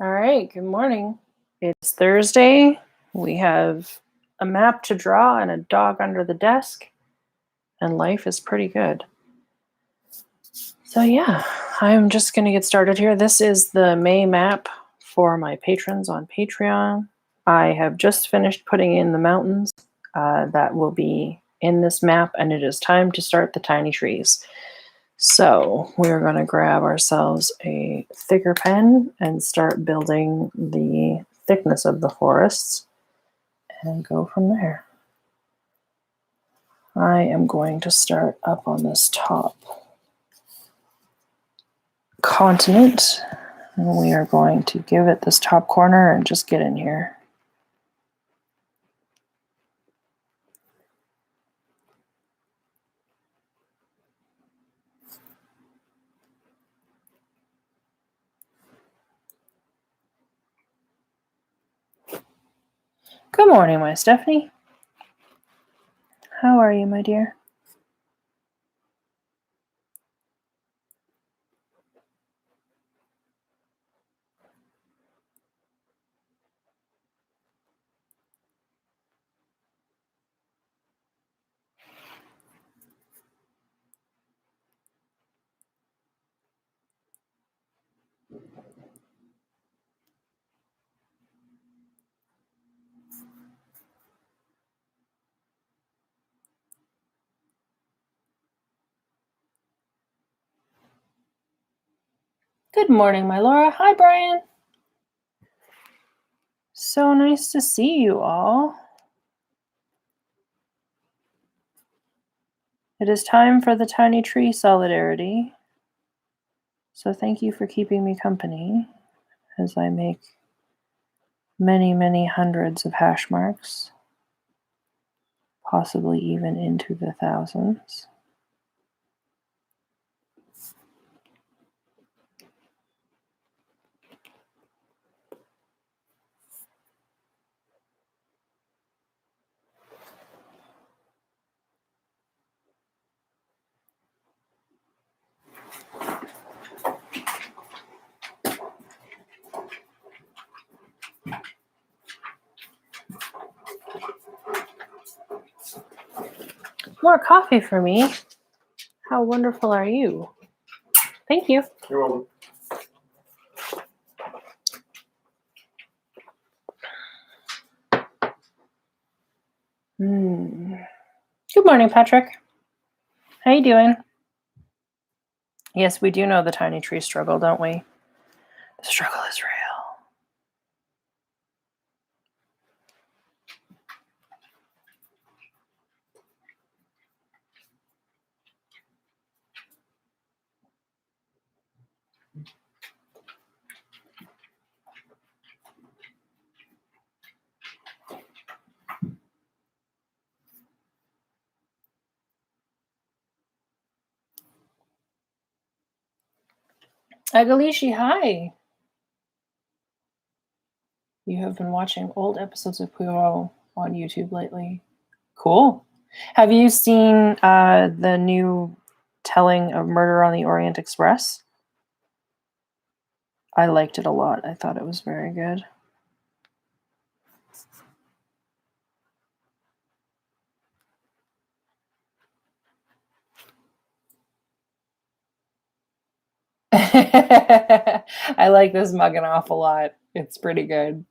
All right, good morning. It's Thursday. We have a map to draw and a dog under the desk, and life is pretty good. So, yeah, I'm just going to get started here. This is the May map for my patrons on Patreon. I have just finished putting in the mountains that will be in this map, and it is time to start the tiny trees. So we're going to grab ourselves a thicker pen and start building the thickness of the forests and go from there. I am going to start up on this top continent, and we are going to give it this top corner and just get in here. Good morning, my Stephanie. How are you, my dear? Good morning, my Laura. Hi, Brian. So nice to see you all. It is time for the Tiny Tree Solidarity. So thank you for keeping me company as I make many, many hundreds of hash marks, possibly even into the thousands. More coffee for me. How wonderful are you? Thank you. You're welcome. Good morning, Patrick. How you doing? Yes, we do know the tiny tree struggle, don't we? The struggle is real. Agalishi, hi. You have been watching old episodes of Poirot on YouTube lately. Cool. Have you seen the new telling of Murder on the Orient Express? I liked it a lot. I thought it was very good. I like this mug an awful lot. It's pretty good.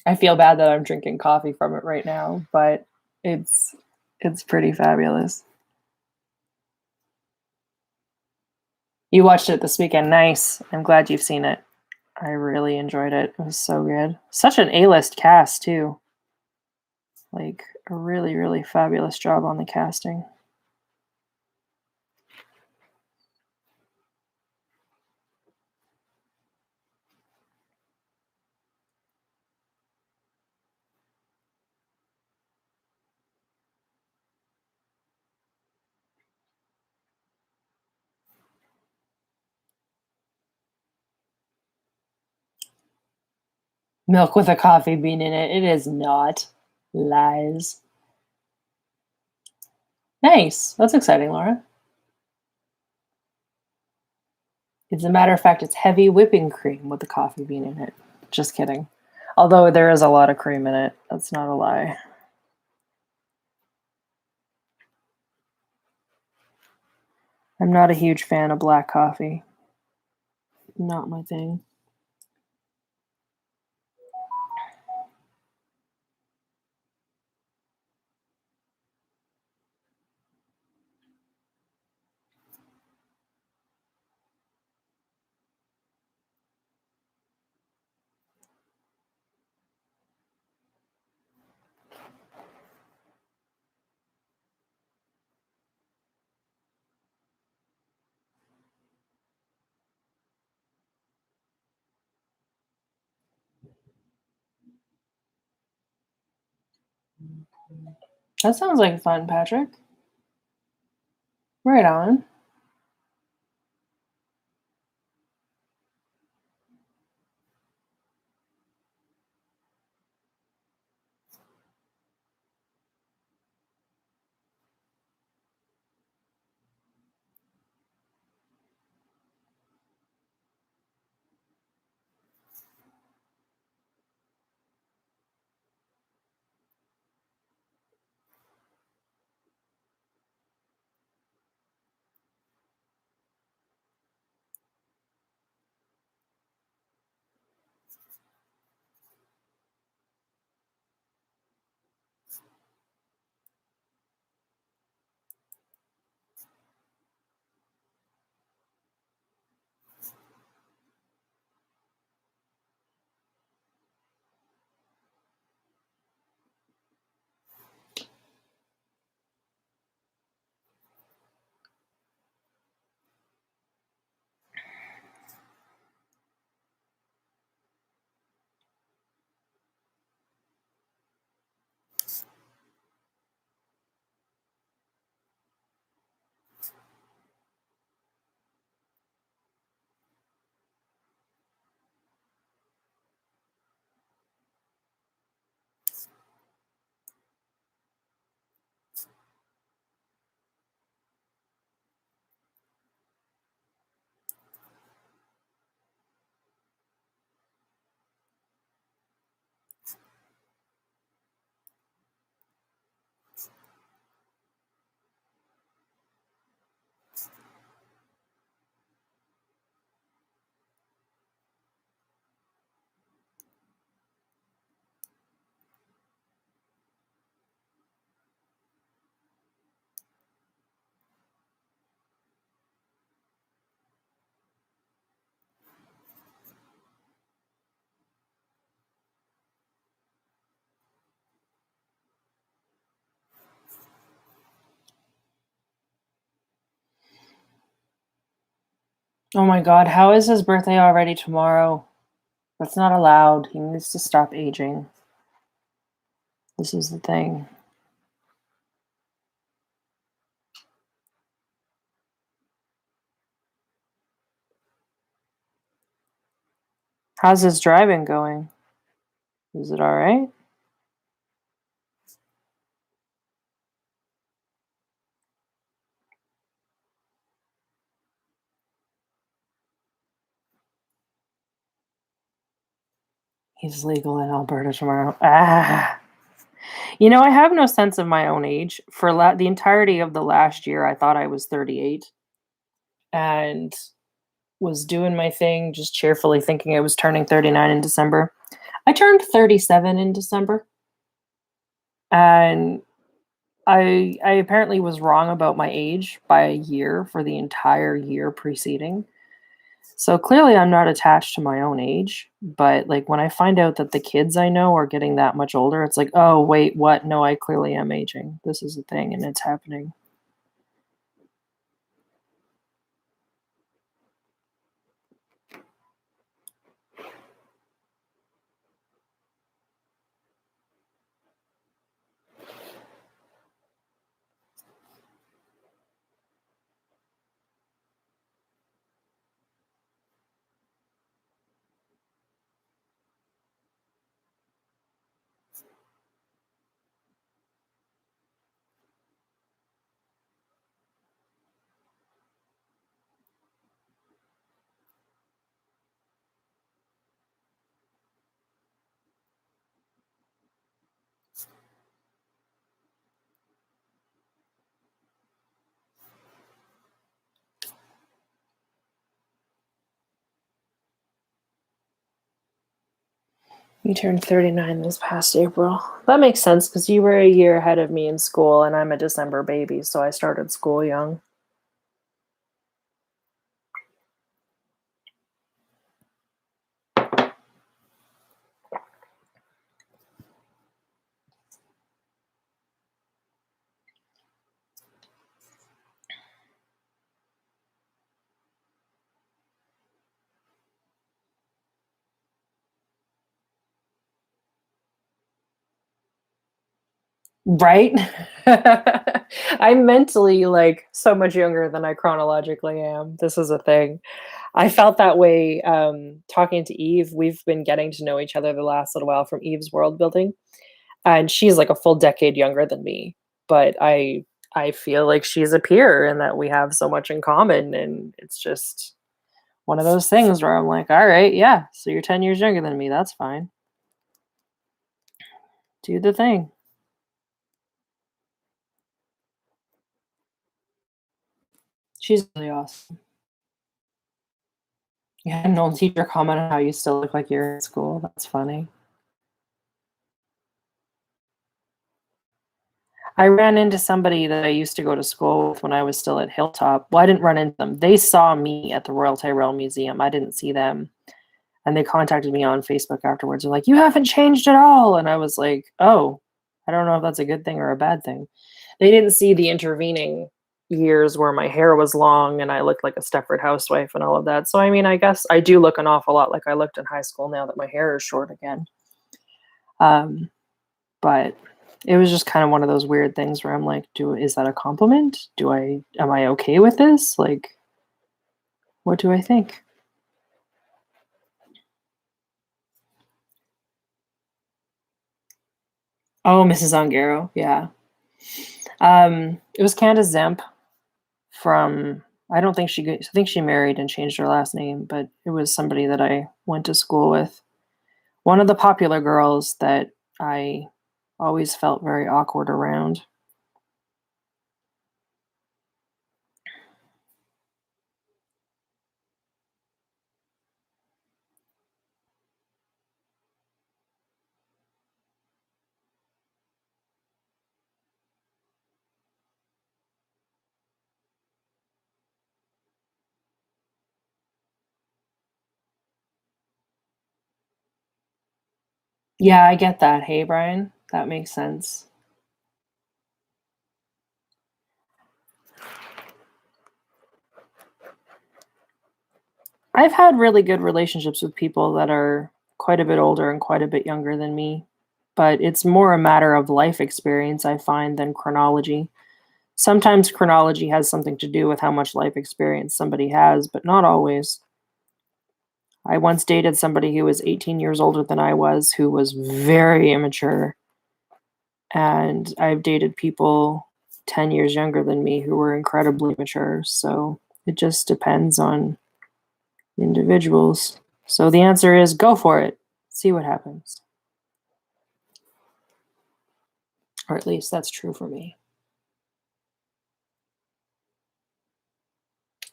I feel bad that I'm drinking coffee from it right now, but it's pretty fabulous. You watched it this weekend. Nice. I'm glad you've seen it. I really enjoyed it. It was so good. Such an A-list cast, too. Like, a really, really fabulous job on the casting. Milk with a coffee bean in it. It is not. Lies. Nice. That's exciting, Laura. As a matter of fact, it's heavy whipping cream with the coffee bean in it. Just kidding. Although there is a lot of cream in it. That's not a lie. I'm not a huge fan of black coffee. Not my thing. That sounds like fun, Patrick. Right on. Oh my god, how is his birthday already tomorrow? That's not allowed. He needs to stop aging. This is the thing. How's his driving going? Is it all right? He's legal in Alberta tomorrow. Ah. You know, I have no sense of my own age. For the entirety of the last year, I thought I was 38 and was doing my thing, just cheerfully thinking I was turning 39 in December. I turned 37 in December, and I apparently was wrong about my age by a year for the entire year preceding. So clearly I'm not attached to my own age, but like when I find out that the kids I know are getting that much older, it's like, "Oh, wait, what? No, I clearly am aging. This is a thing and it's happening." You turned 39 this past April. That makes sense because you were a year ahead of me in school, and I'm a December baby, so I started school young. Right? I'm mentally like so much younger than I chronologically am. This is a thing. I felt that way talking to Eve. We've been getting to know each other the last little while from Eve's world building, and she's like a full decade younger than me. But I feel like she's a peer and that we have so much in common, and it's just one of those things where I'm like, all right, yeah, so you're 10 years younger than me. That's fine. Do the thing. She's really awesome. Yeah, an old teacher comment on how you still look like you're in school. That's funny. I ran into somebody that I used to go to school with when I was still at Hilltop. Well, I didn't run into them. They saw me at the Royal Tyrrell Museum. I didn't see them. And they contacted me on Facebook afterwards. They're like, "You haven't changed at all." And I was like, "Oh, I don't know if that's a good thing or a bad thing." They didn't see the intervening years where my hair was long and I looked like a Stepford housewife and all of that. So, I mean, I guess I do look an awful lot like I looked in high school now that my hair is short again. Um, but it was just kind of one of those weird things where I'm like, "Do is that a compliment? Am I okay with this? Like, what do I think?" Oh, Mrs. Ongaro, yeah. It was Candace Zemp from I don't think I think she married and changed her last name, but it was somebody that I went to school with. One of the popular girls that I always felt very awkward around. Yeah, I get that. Hey, Brian, that makes sense. I've had really good relationships with people that are quite a bit older and quite a bit younger than me, but it's more a matter of life experience, I find, than chronology. Sometimes chronology has something to do with how much life experience somebody has, but not always. I once dated somebody who was 18 years older than I was, who was very immature, and I've dated people 10 years younger than me who were incredibly mature, so it just depends on individuals. So the answer is go for it. See what happens. Or at least that's true for me.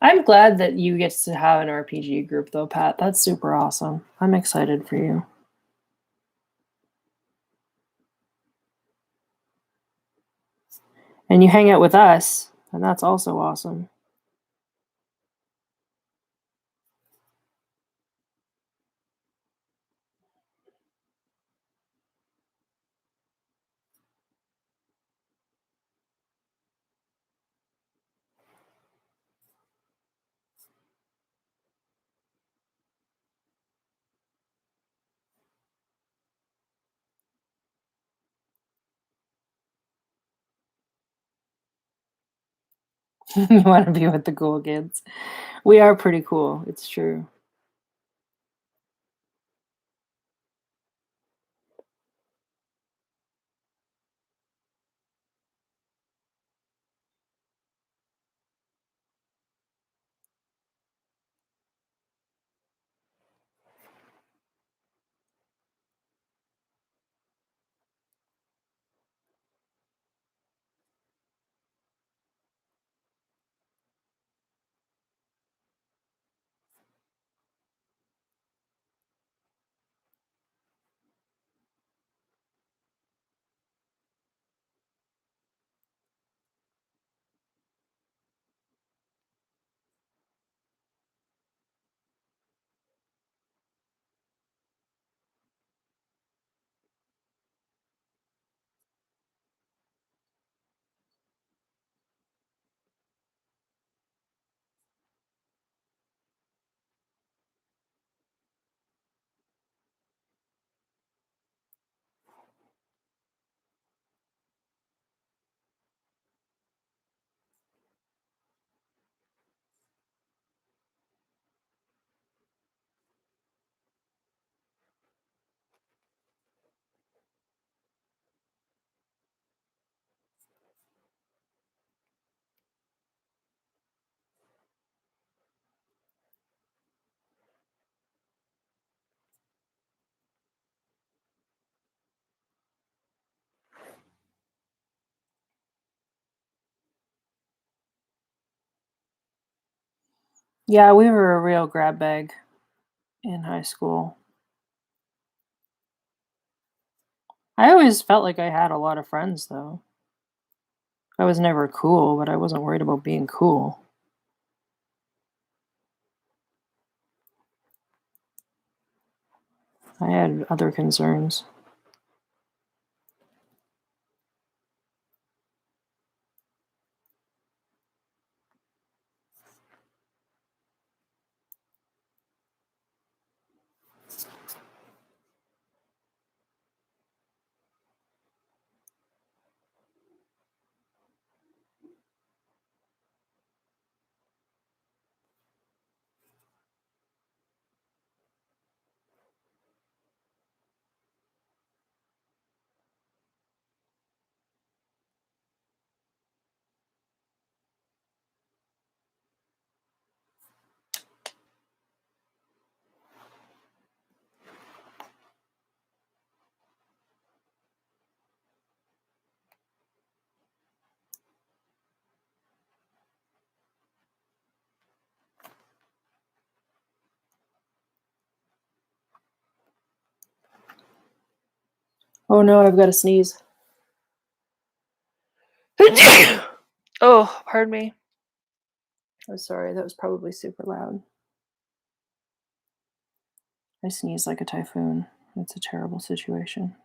I'm glad that you get to have an RPG group though, Pat. That's super awesome. I'm excited for you. And you hang out with us, and that's also awesome. You want to be with the cool kids. We are pretty cool. It's true. Yeah, we were a real grab bag in high school. I always felt like I had a lot of friends, though. I was never cool, but I wasn't worried about being cool. I had other concerns. Oh no, I've got to sneeze. Oh, pardon me. I'm sorry, that was probably super loud. I sneeze like a typhoon. It's a terrible situation.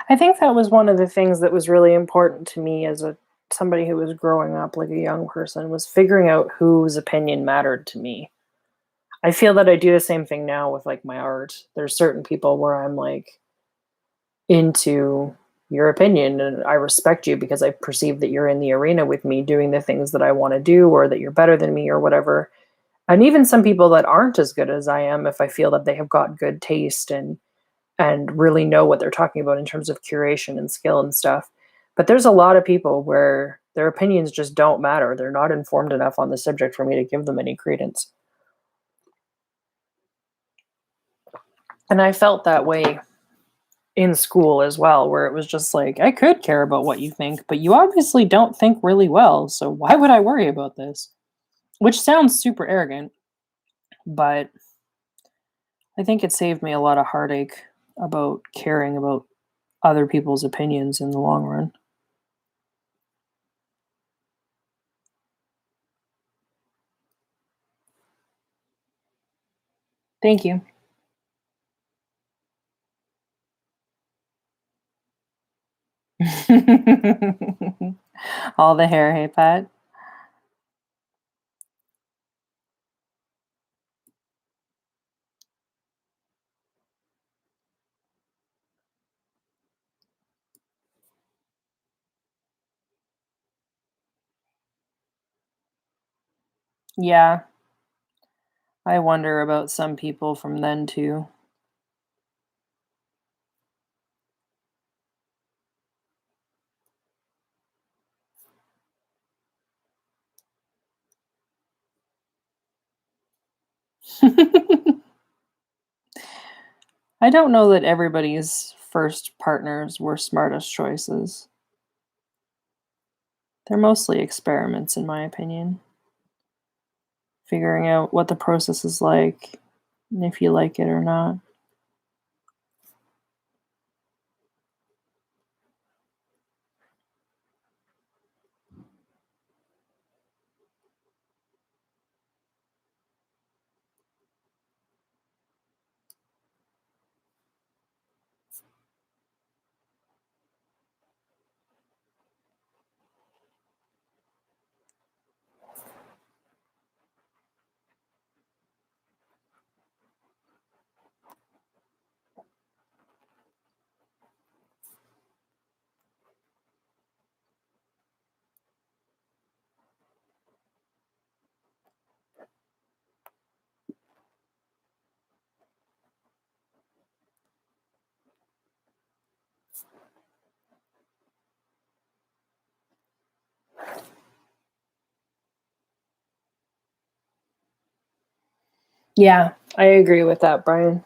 I think that was one of the things that was really important to me as a somebody who was growing up like a young person was figuring out whose opinion mattered to me. I feel that I do the same thing now with like my art. There's certain people where I'm like into your opinion and I respect you because I perceive that you're in the arena with me doing the things that I want to do or that you're better than me or whatever. And even some people that aren't as good as I am, if I feel that they have got good taste and really know what they're talking about in terms of curation and skill and stuff. But there's a lot of people where their opinions just don't matter. They're not informed enough on the subject for me to give them any credence. And I felt that way in school as well, where it was just like, I could care about what you think, but you obviously don't think really well. So why would I worry about this? Which sounds super arrogant, but I think it saved me a lot of heartache about caring about other people's opinions in the long run. Thank you. All the hair, hey, Pat? Yeah, I wonder about some people from then too. I don't know that everybody's first partners were smartest choices. They're mostly experiments, in my opinion. Figuring out what the process is like and if you like it or not. Yeah, I agree with that, Brian.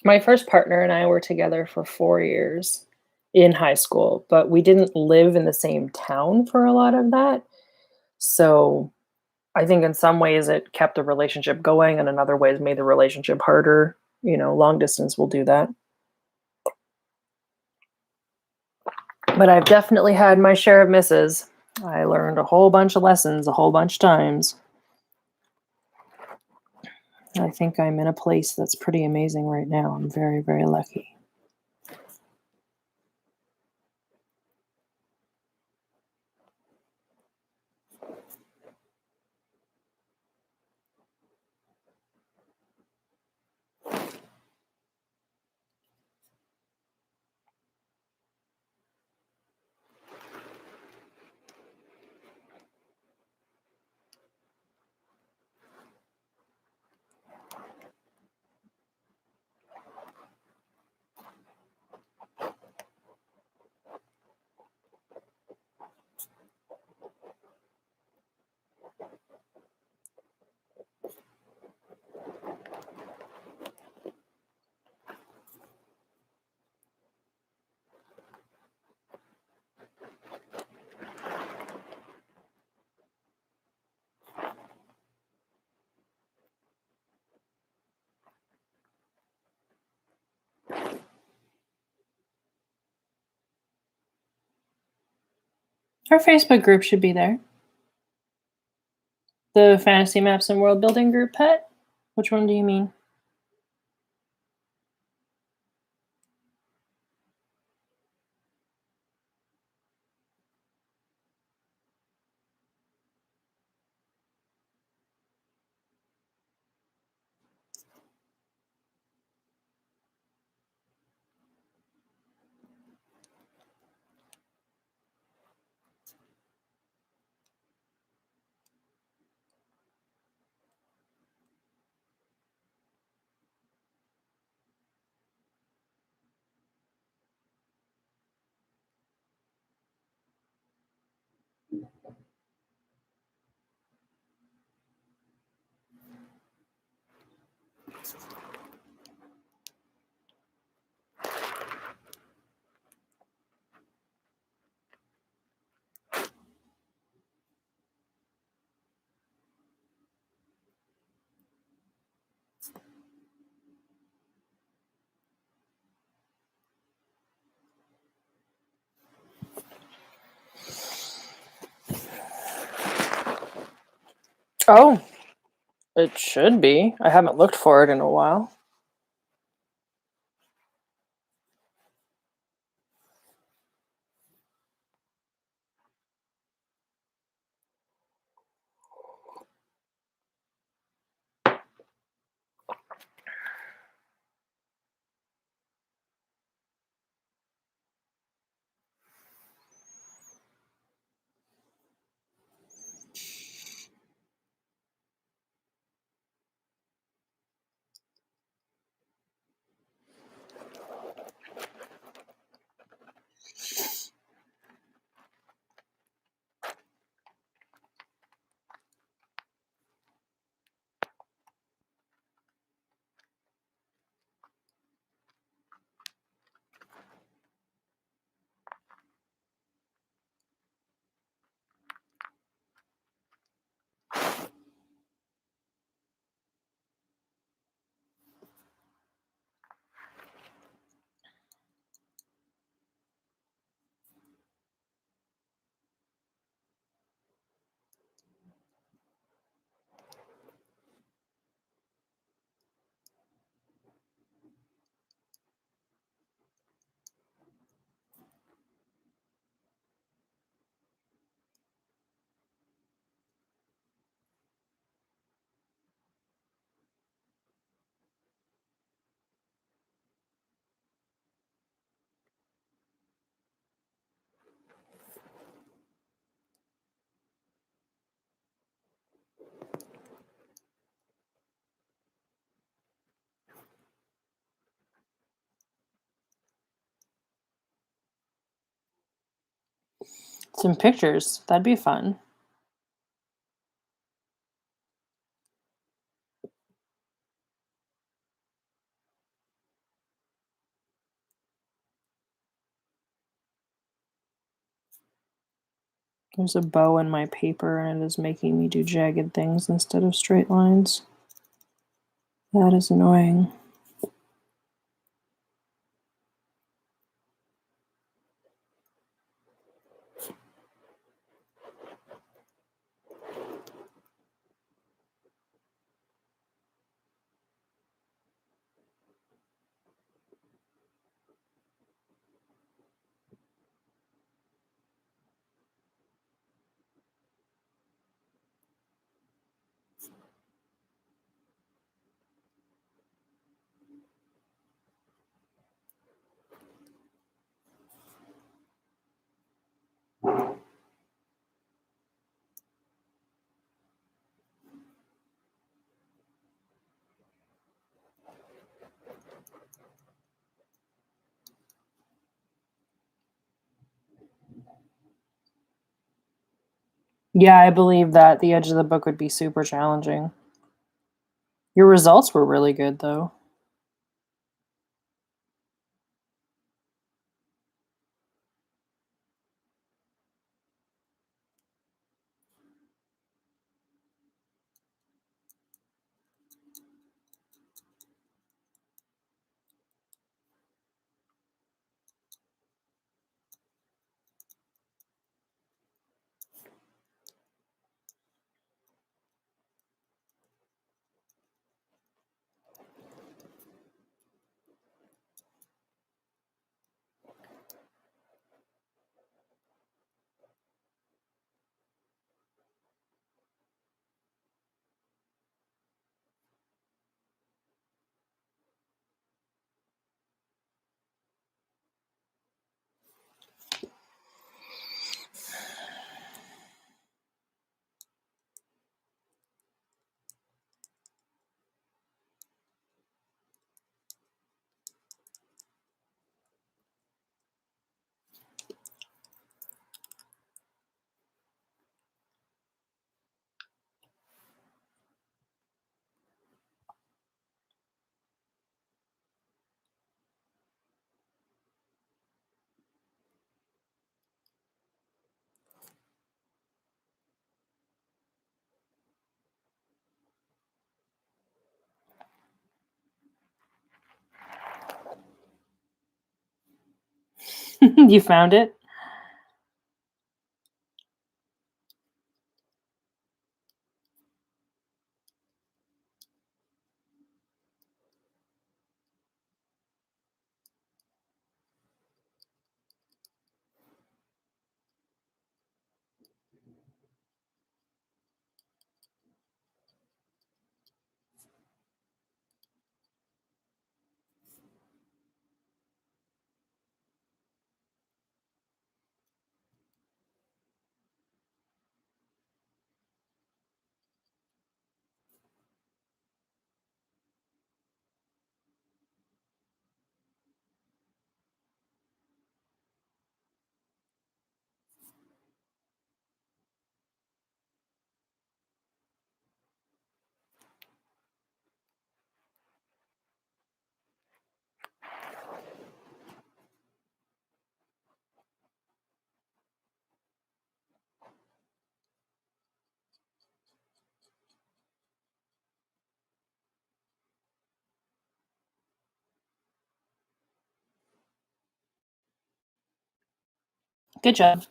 My first partner and I were together for 4 years in high school, but we didn't live in the same town for a lot of that. So, I think in some ways it kept the relationship going and in other ways made the relationship harder. Long distance will do that. But I've definitely had my share of misses. I learned a whole bunch of lessons a whole bunch of times. I think I'm in a place that's pretty amazing right now. I'm very, very lucky. Our Facebook group should be there. The Fantasy Maps and World Building group, Pet? Which one do you mean? Oh, it should be. I haven't looked for it in a while. Some pictures. That'd be fun. There's a bow in my paper and it is making me do jagged things instead of straight lines. That is annoying. Yeah, I believe that the edge of the book would be super challenging. Your results were really good, though. You found it? Good job.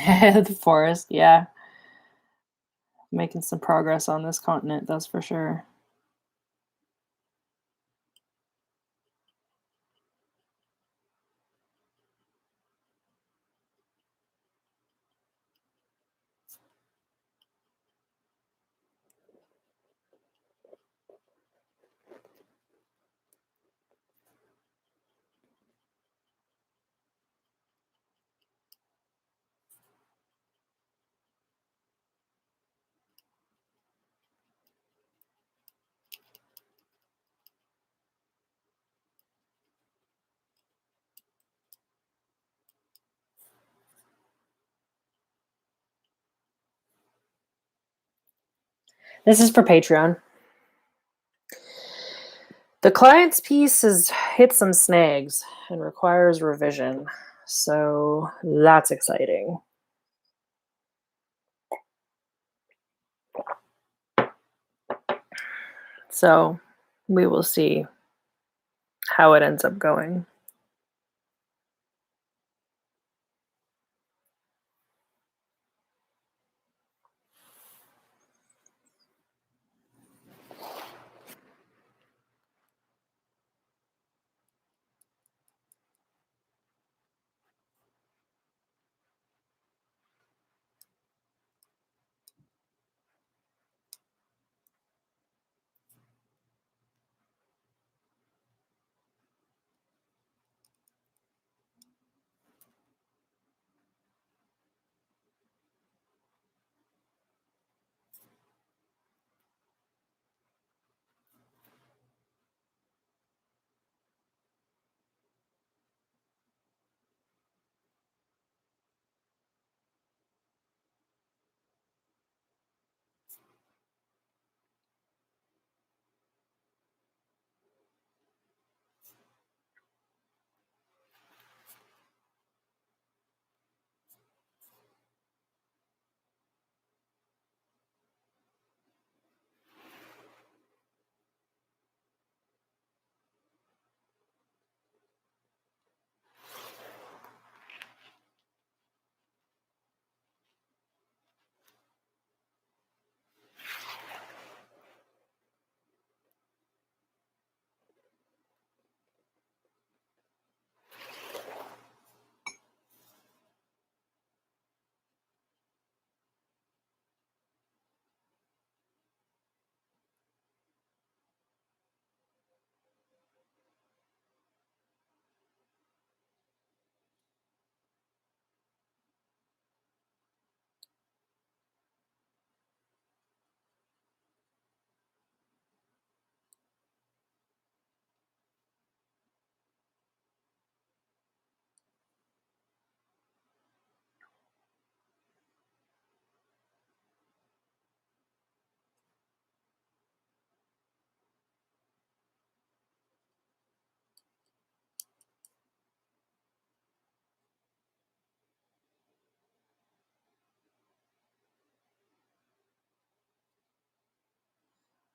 The forest, yeah. Making some progress on this continent, that's for sure. This is for Patreon. The client's piece has hit some snags and requires revision, so that's exciting. So we will see how it ends up going.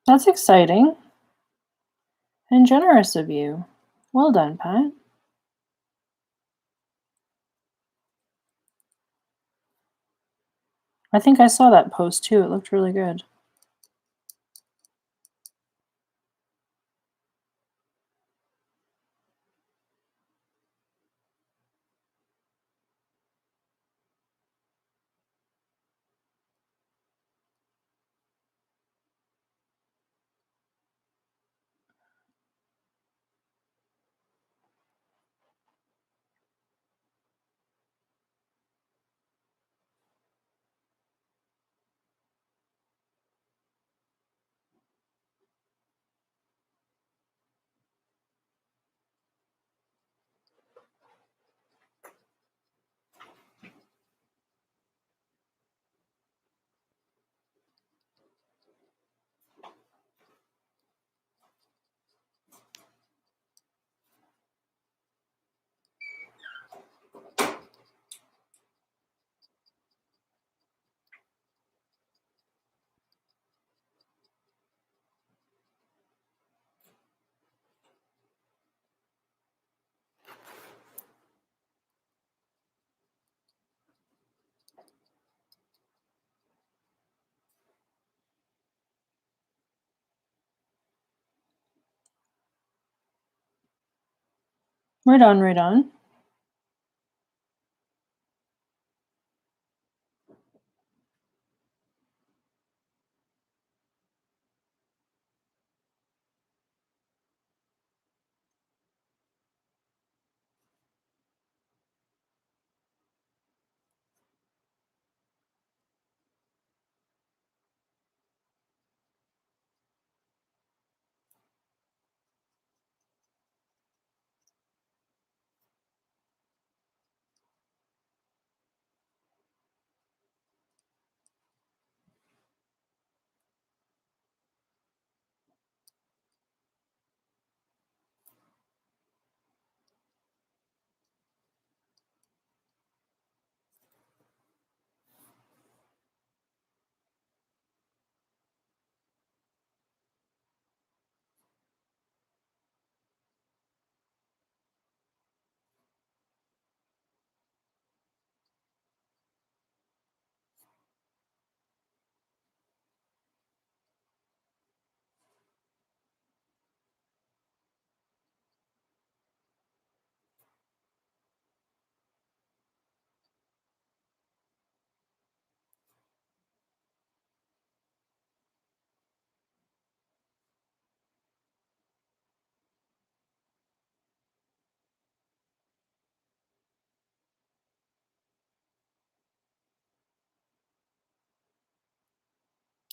That's exciting and generous of you. Well done, Pat. I think I saw that post too. It looked really good. Right on, right on.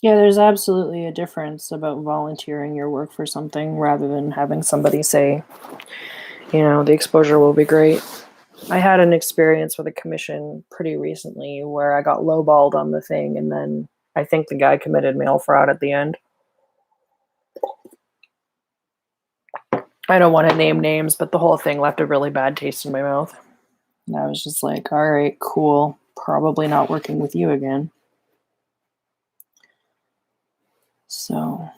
Yeah, there's absolutely a difference about volunteering your work for something rather than having somebody say, the exposure will be great. I had an experience with a commission pretty recently where I got lowballed on the thing, and then I think the guy committed mail fraud at the end. I don't want to name names, but the whole thing left a really bad taste in my mouth. And I was just like, all right, cool. Probably not working with you again. So,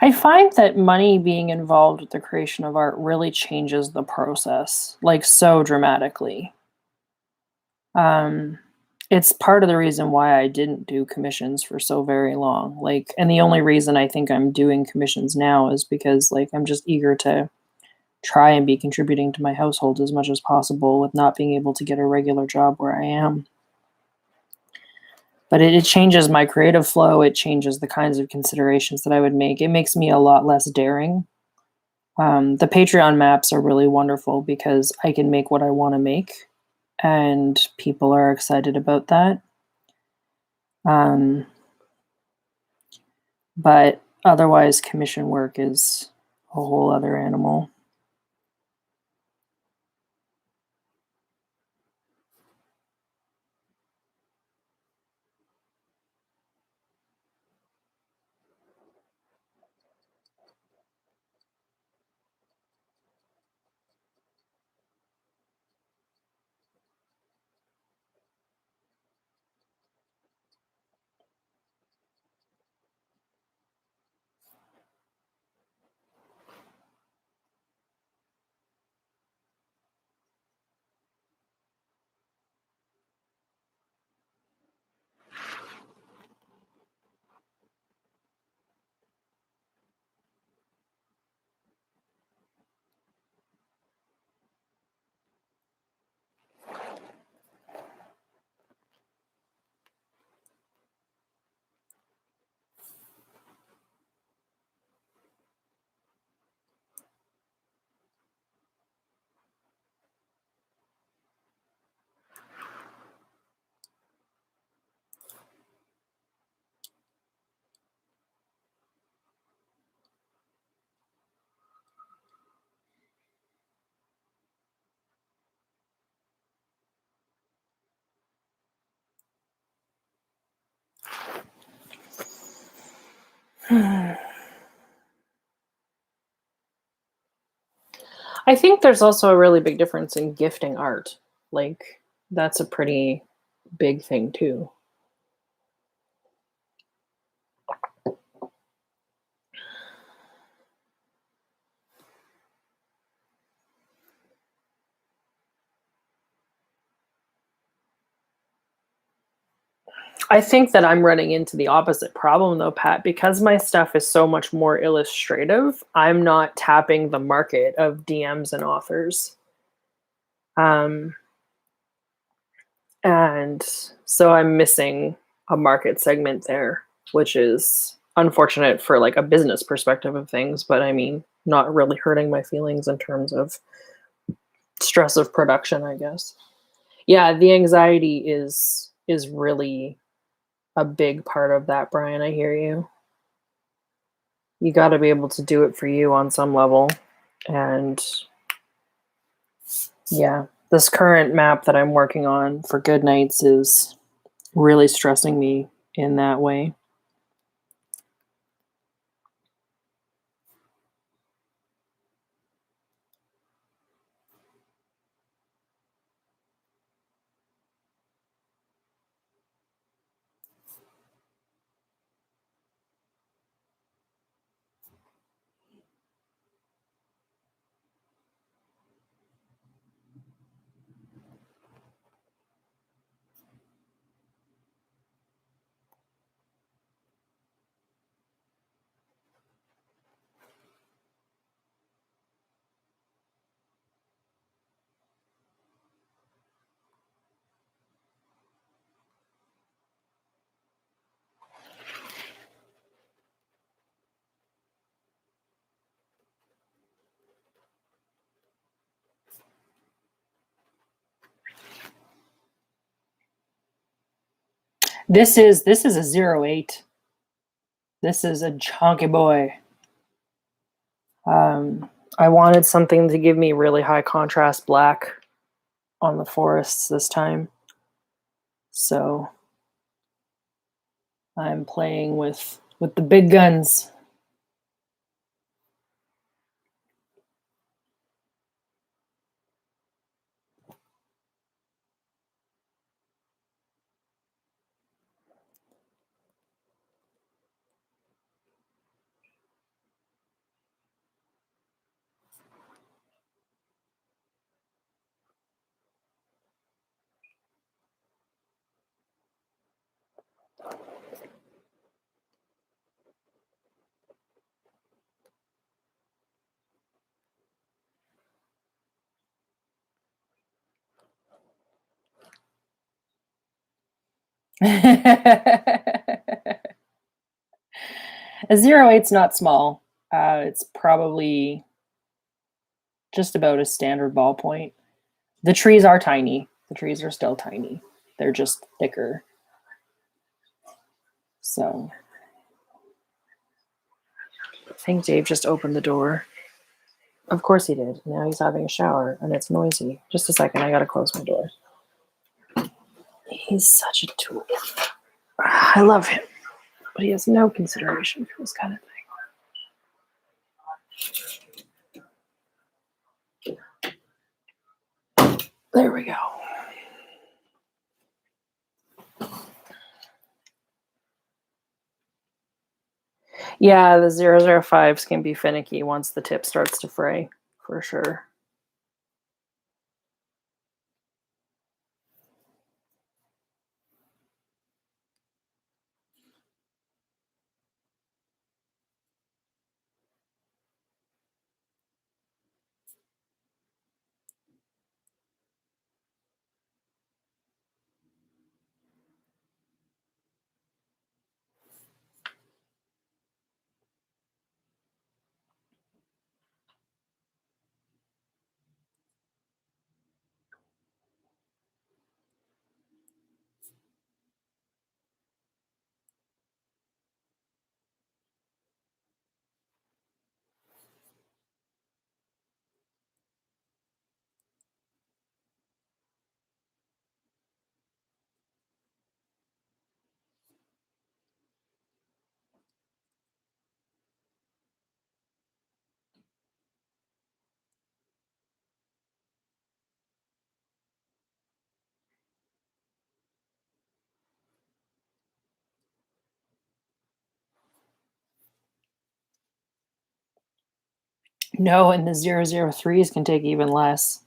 I find that money being involved with the creation of art really changes the process, like so dramatically. Um, it's part of the reason why I didn't do commissions for so very long. Like, and the only reason I think I'm doing commissions now is because, like, I'm just eager to try and be contributing to my household as much as possible with not being able to get a regular job where I am. But it changes my creative flow. It changes the kinds of considerations that I would make. It makes me a lot less daring. The Patreon maps are really wonderful because I can make what I want to make, and people are excited about that. Um, but otherwise, commission work is a whole other animal. I think there's also a really big difference in gifting art. Like, that's a pretty big thing too. I think that I'm running into the opposite problem though, Pat, because my stuff is so much more illustrative. I'm not tapping the market of DMs and authors. Um, and so I'm missing a market segment there, which is unfortunate for like a business perspective of things, but I mean, not really hurting my feelings in terms of stress of production, I guess. Yeah, the anxiety is really a big part of that, Brian. I hear you. You got to be able to do it for you on some level. And yeah, this current map that I'm working on for Goodnights is really stressing me in that way. This is a 08. This is a chunky boy. I wanted something to give me really high contrast black on the forests this time. So I'm playing with the big guns. A 08's not small. It's probably just about a standard ballpoint. The trees are tiny. The trees are still tiny. They're just thicker. So I think Dave just opened the door. Of course he did. Now he's having a shower and it's noisy. Just a second, I gotta close my door. He's such a tool. I love him, but he has no consideration for this kind of thing. There we go. Yeah, the 005s can be finicky once the tip starts to fray, for sure. No, and the 003s can take even less.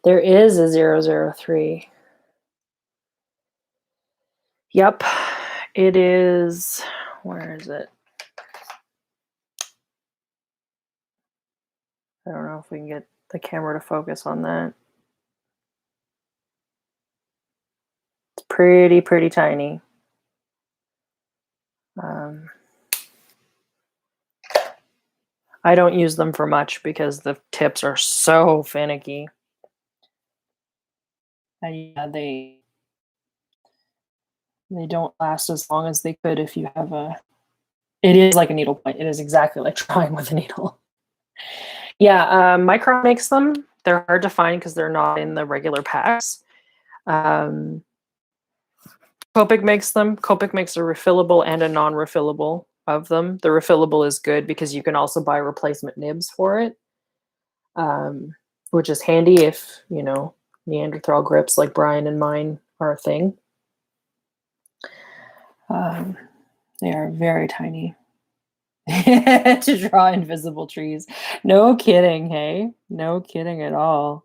There is a 003. Yep. It is. Where is it? I don't know if we can get the camera to focus on that. It's pretty tiny. I don't use them for much because the tips are so finicky. And yeah, they don't last as long as they could if you have a. It is like a needle point. It is exactly like drawing with a needle. Yeah, Micron makes them. They're hard to find because they're not in the regular packs. Copic makes them. Copic makes a refillable and a non-refillable of them. The refillable is good because you can also buy replacement nibs for it, which is handy if, you know, Neanderthal grips like Brian and mine are a thing. They are very tiny. To draw invisible trees. No kidding, hey? No kidding at all.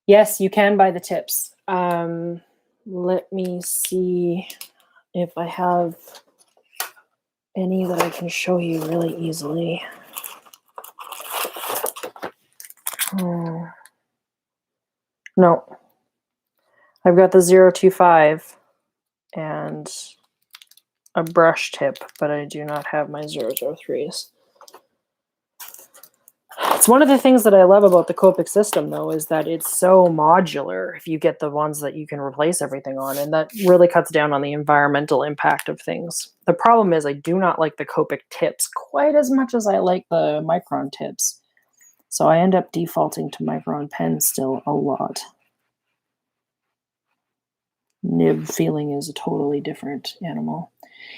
Yes, you can buy the tips. Let me see if I have any that I can show you really easily. No. I've got the 025 and a brush tip, but I do not have my 003s. It's one of the things that I love about the Copic system, though, is that it's so modular if you get the ones that you can replace everything on, and that really cuts down on the environmental impact of things. The problem is I do not like the Copic tips quite as much as I like the Micron tips, so I end up defaulting to Micron pens still a lot. Nib feeling is a totally different animal.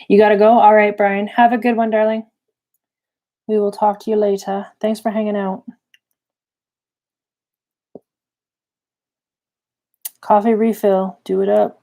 You gotta go? All right, Brian. Have a good one, darling. We will talk to you later. Thanks for hanging out. Coffee refill. Do it up.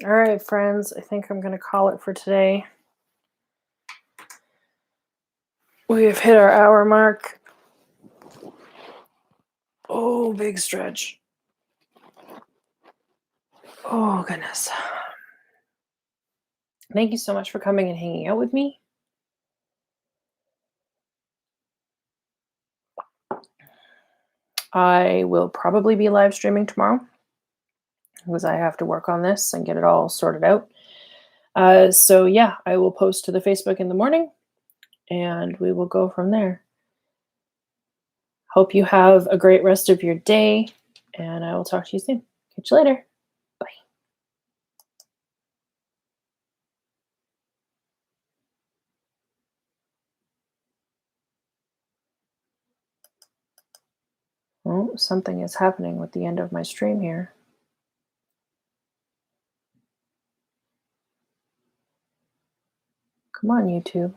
All right, friends, I think I'm going to call it for today. We have hit our hour mark. Oh, big stretch. Oh, goodness. Thank you so much for coming and hanging out with me. I will probably be live streaming tomorrow because I have to work on this and get it all sorted out. So yeah, I will post to the Facebook in the morning and we will go from there. Hope you have a great rest of your day and I will talk to you soon. Catch you later. Bye. Oh, something is happening with the end of my stream here. Come on, YouTube.